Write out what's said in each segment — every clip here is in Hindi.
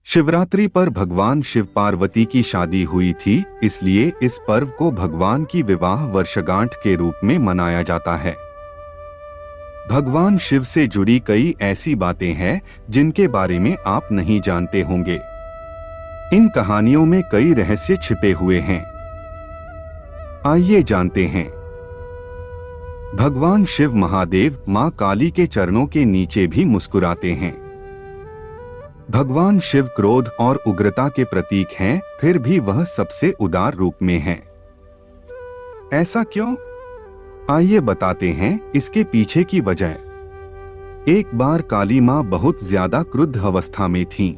शिवरात्रि पर भगवान शिव पार्वती की शादी हुई थी, इसलिए इस पर्व को भगवान की विवाह वर्षगांठ के रूप में मनाया जाता है। भगवान शिव से जुड़ी कई ऐसी बातें हैं जिनके बारे में आप नहीं जानते होंगे। इन कहानियों में कई रहस्य छिपे हुए हैं। आइए जानते हैं। भगवान शिव महादेव मां काली के चरणों के नीचे भी मुस्कुराते हैं। भगवान शिव क्रोध और उग्रता के प्रतीक हैं, फिर भी वह सबसे उदार रूप में हैं। ऐसा क्यों? आइए बताते हैं इसके पीछे की वजह। एक बार काली मां बहुत ज्यादा क्रुद्ध अवस्था में थीं।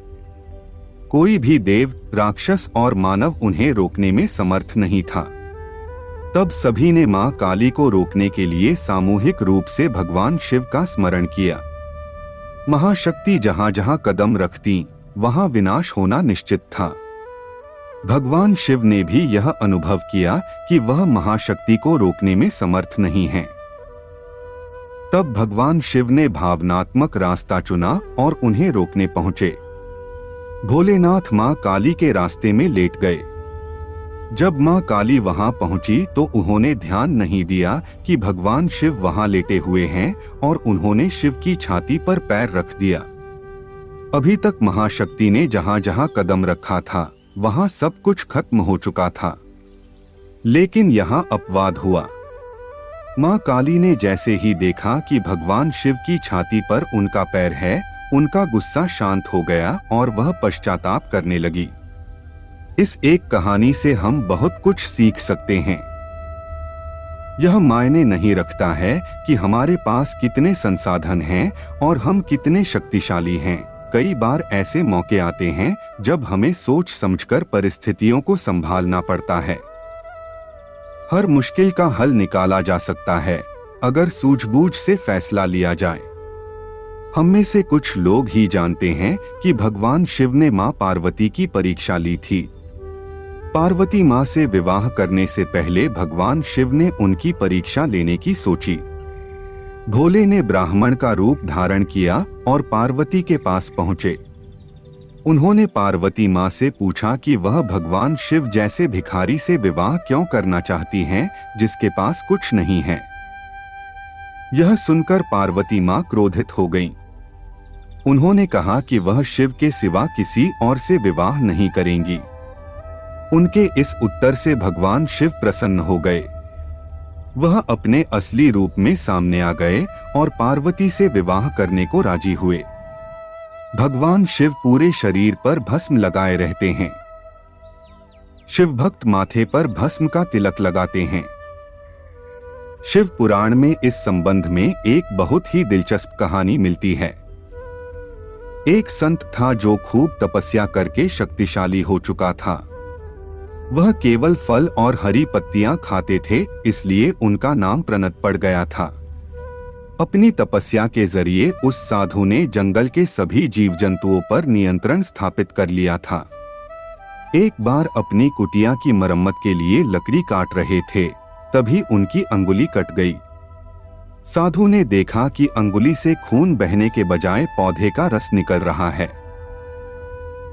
कोई भी देव, राक्षस और मानव उन्हें रोकने में समर्थ नहीं था। तब सभी ने मां काली को रोकने के लिए सामूहिक रूप से भगवान शिव का स्मरण किया। महाशक्ति जहां जहां कदम रखती, वहां विनाश होना निश्चित था। भगवान शिव ने भी यह अनुभव किया कि वह महाशक्ति को रोकने में समर्थ नहीं हैं। तब भगवान शिव ने भावनात्मक रास्ता चुना और उन्हें रोकने पहुंचे। भोलेनाथ मां काली के रास्ते में लेट गए। जब मां काली वहां पहुंची तो उन्होंने ध्यान नहीं दिया कि भगवान शिव वहां लेटे हुए हैं और उन्होंने शिव की छाती पर पैर रख दिया। अभी तक महाशक्ति ने जहां जहां कदम रखा था, वहां सब कुछ खत्म हो चुका था। लेकिन यहां अपवाद हुआ। मां काली ने जैसे ही देखा कि भगवान शिव की छाती पर उनका पैर है, उनका गुस्सा शांत हो गया और वह पश्चाताप करने लगी। इस एक कहानी से हम बहुत कुछ सीख सकते हैं। यह मायने नहीं रखता है कि हमारे पास कितने संसाधन हैं और हम कितने शक्तिशाली हैं। कई बार ऐसे मौके आते हैं जब हमें सोच समझकर परिस्थितियों को संभालना पड़ता है। हर मुश्किल का हल निकाला जा सकता है अगर सूझबूझ से फैसला लिया जाए। हम में से कुछ लोग ही जानते हैं कि भगवान शिव ने मां पार्वती की परीक्षा ली थी। पार्वती मां से विवाह करने से पहले भगवान शिव ने उनकी परीक्षा लेने की सोची। भोले ने ब्राह्मण का रूप धारण किया और पार्वती के पास पहुंचे। उन्होंने पार्वती मां से पूछा कि वह भगवान शिव जैसे भिखारी से विवाह क्यों करना चाहती हैं, जिसके पास कुछ नहीं है। यह सुनकर पार्वती मां क्रोधित हो गईं। उन्होंने कहा कि वह शिव के सिवा किसी और से विवाह नहीं करेंगी। उनके इस उत्तर से भगवान शिव प्रसन्न हो गए। वह अपने असली रूप में सामने आ गए और पार्वती से विवाह करने को राजी हुए। भगवान शिव पूरे शरीर पर भस्म लगाए रहते हैं। शिव भक्त माथे पर भस्म का तिलक लगाते हैं। शिव पुराण में इस संबंध में एक बहुत ही दिलचस्प कहानी मिलती है। एक संत था जो खूब तपस्या करके शक्तिशाली हो चुका था। वह केवल फल और हरी पत्तियां खाते थे, इसलिए उनका नाम प्रणत पड़ गया था। अपनी तपस्या के जरिए उस साधु ने जंगल के सभी जीव जंतुओं पर नियंत्रण स्थापित कर लिया था। एक बार अपनी कुटिया की मरम्मत के लिए लकड़ी काट रहे थे, तभी उनकी अंगुली कट गई। साधु ने देखा कि अंगुली से खून बहने के बजाय पौधे का रस निकल रहा है।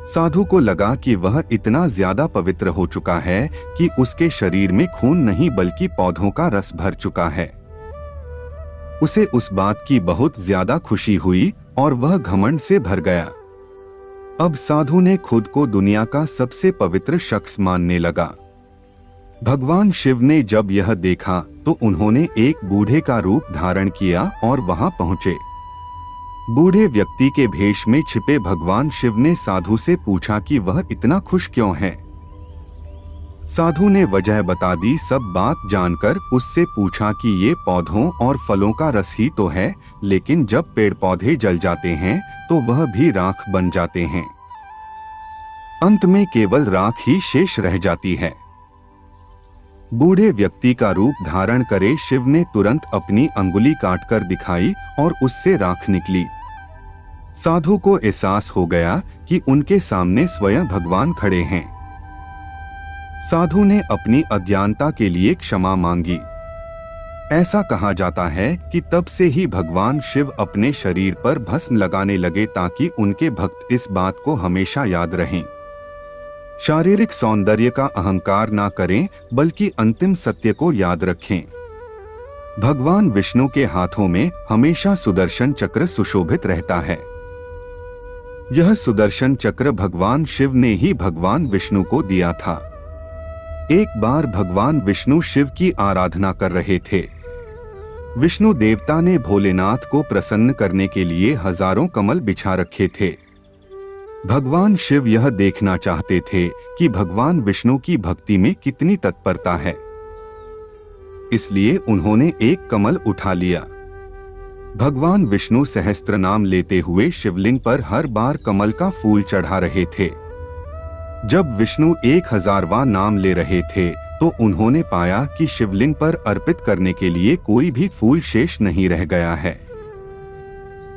साधु को लगा कि वह इतना ज्यादा पवित्र हो चुका है कि उसके शरीर में खून नहीं बल्कि पौधों का रस भर चुका है। उसे उस बात की बहुत ज्यादा खुशी हुई और वह घमंड से भर गया। अब साधु ने खुद को दुनिया का सबसे पवित्र शख्स मानने लगा। भगवान शिव ने जब यह देखा तो उन्होंने एक बूढ़े का रूप धारण किया और वहां पहुंचे। बूढ़े व्यक्ति के भेष में छिपे भगवान शिव ने साधु से पूछा कि वह इतना खुश क्यों है। साधु ने वजह बता दी। सब बात जानकर उससे पूछा कि ये पौधों और फलों का रस ही तो है, लेकिन जब पेड़ पौधे जल जाते हैं तो वह भी राख बन जाते हैं। अंत में केवल राख ही शेष रह जाती है। बूढ़े व्यक्ति का रूप धारण करे शिव ने तुरंत अपनी अंगुली काटकर दिखाई और उससे राख निकली। साधु को एहसास हो गया कि उनके सामने स्वयं भगवान खड़े हैं। साधु ने अपनी अज्ञानता के लिए क्षमा मांगी। ऐसा कहा जाता है कि तब से ही भगवान शिव अपने शरीर पर भस्म लगाने लगे ताकि उनके भक्त इस बात को हमेशा याद रहें। शारीरिक सौंदर्य का अहंकार ना करें, बल्कि अंतिम सत्य को याद रखें। भगवान विष्णु के हाथों में हमेशा सुदर्शन चक्र सुशोभित रहता है। यह सुदर्शन चक्र भगवान शिव ने ही भगवान विष्णु को दिया था। एक बार भगवान विष्णु शिव की आराधना कर रहे थे। विष्णु देवता ने भोलेनाथ को प्रसन्न करने के लिए हजारों कमल बिछा रखे थे। भगवान शिव यह देखना चाहते थे कि भगवान विष्णु की भक्ति में कितनी तत्परता है, इसलिए उन्होंने एक कमल उठा लिया। भगवान विष्णु सहस्त्र नाम लेते हुए शिवलिंग पर हर बार कमल का फूल चढ़ा रहे थे। जब विष्णु 1000वां नाम ले रहे थे तो उन्होंने पाया कि शिवलिंग पर अर्पित करने के लिए कोई भी फूल शेष नहीं रह गया है।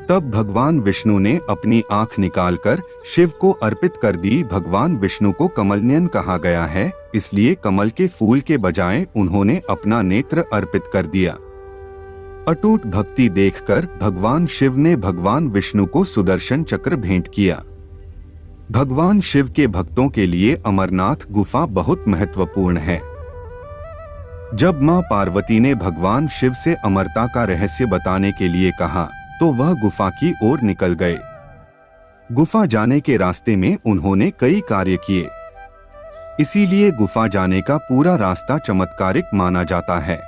तब भगवान विष्णु ने अपनी आंख निकालकर शिव को अर्पित कर दी। भगवान विष्णु को कमलनयन कहा गया है, इसलिए कमल के फूल के बजाय उन्होंने अपना नेत्र अर्पित कर दिया। अटूट भक्ति देखकर भगवान शिव ने भगवान विष्णु को सुदर्शन चक्र भेंट किया। भगवान शिव के भक्तों के लिए अमरनाथ गुफा बहुत महत्वपूर्ण है। जब मां पार्वती ने भगवान शिव से अमरता का रहस्य बताने के लिए कहा तो वह गुफा की ओर निकल गए। गुफा जाने के रास्ते में उन्होंने कई कार्य किए, इसीलिए गुफा जाने का पूरा रास्ता चमत्कारिक माना जाता है।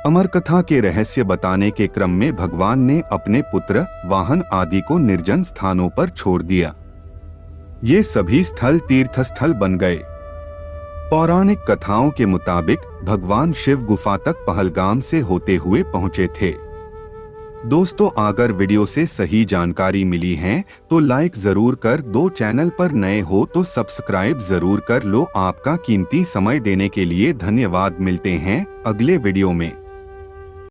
अमर कथा के रहस्य बताने के क्रम में भगवान ने अपने पुत्र, वाहन आदि को निर्जन स्थानों पर छोड़ दिया। ये सभी स्थल तीर्थ स्थल बन गए। पौराणिक कथाओं के मुताबिक भगवान शिव गुफा तक पहलगाम से होते हुए पहुंचे थे। दोस्तों, अगर वीडियो से सही जानकारी मिली है तो लाइक जरूर कर दो। चैनल पर नए हो तो सब्सक्राइब जरूर कर लो। आपका कीमती समय देने के लिए धन्यवाद। मिलते हैं अगले वीडियो में।